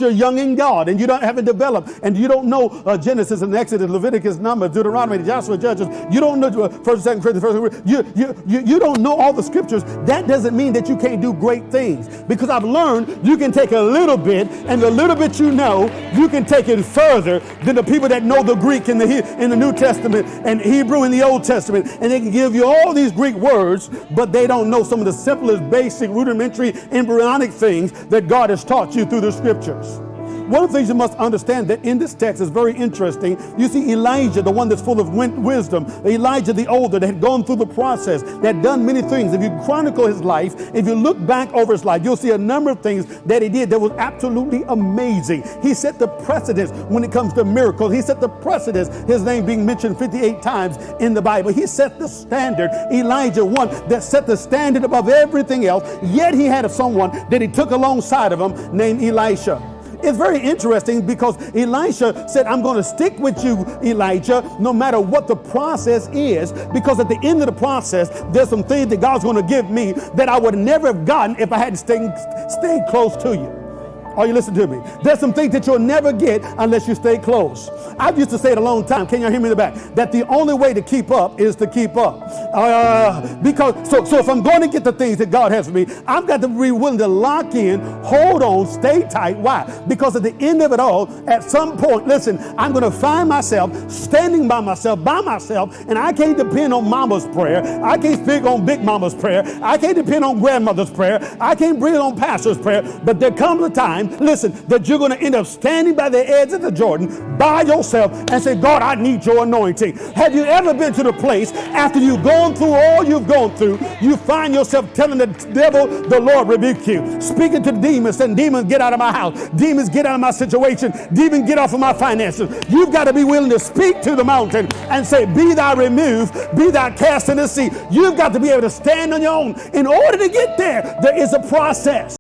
you're young in God and you haven't developed and you don't know Genesis and Exodus, Leviticus, Numbers, Deuteronomy, Joshua, Judges, you don't know First, Second, First, you don't know all the scriptures. That doesn't mean that you can't do great things, because I've learned you can take a little bit, and the little bit you know, you can take it further than the people that know the Greek in the New Testament and Hebrew in the Old Testament, and they can give you all these Greek words, but they don't know some of the simplest, basic, rudimentary, embryonic things that God has taught you through the scriptures. One of the things you must understand that in this text is very interesting. You see Elijah, the one that's full of wisdom, Elijah the older, that had gone through the process, that had done many things. If you chronicle his life, if you look back over his life, you'll see a number of things that he did that was absolutely amazing. He set the precedence when it comes to miracles. He set the precedence, his name being mentioned 58 times in the Bible. He set the standard. Elijah, one that set the standard above everything else, yet he had someone that he took alongside of him named Elisha. It's very interesting because Elisha said, I'm going to stick with you, Elijah, no matter what the process is, because at the end of the process, there's some things that God's going to give me that I would never have gotten if I hadn't stayed close to you. Are you listening to me? There's some things that you'll never get unless you stay close. I used to say it a long time. Can y'all hear me in the back? That the only way to keep up is to keep up. So if I'm going to get the things that God has for me, I've got to be willing to lock in, hold on, stay tight. Why? Because at the end of it all, at some point, listen, I'm going to find myself standing by myself, and I can't depend on mama's prayer. I can't speak on big mama's prayer. I can't depend on grandmother's prayer. I can't breathe on pastor's prayer. But there comes a time, listen, that you're going to end up standing by the edge of the Jordan by yourself and say, God, I need your anointing. Have you ever been to the place after you've gone through all you've gone through, you find yourself telling the devil, the Lord rebuke you, speaking to the demons, saying, demons, get out of my house, demons, get out of my situation, demons, get off of my finances. You've got to be willing to speak to the mountain and say, be thou removed, be thou cast in the sea. You've got to be able to stand on your own. In order to get there, there is a process.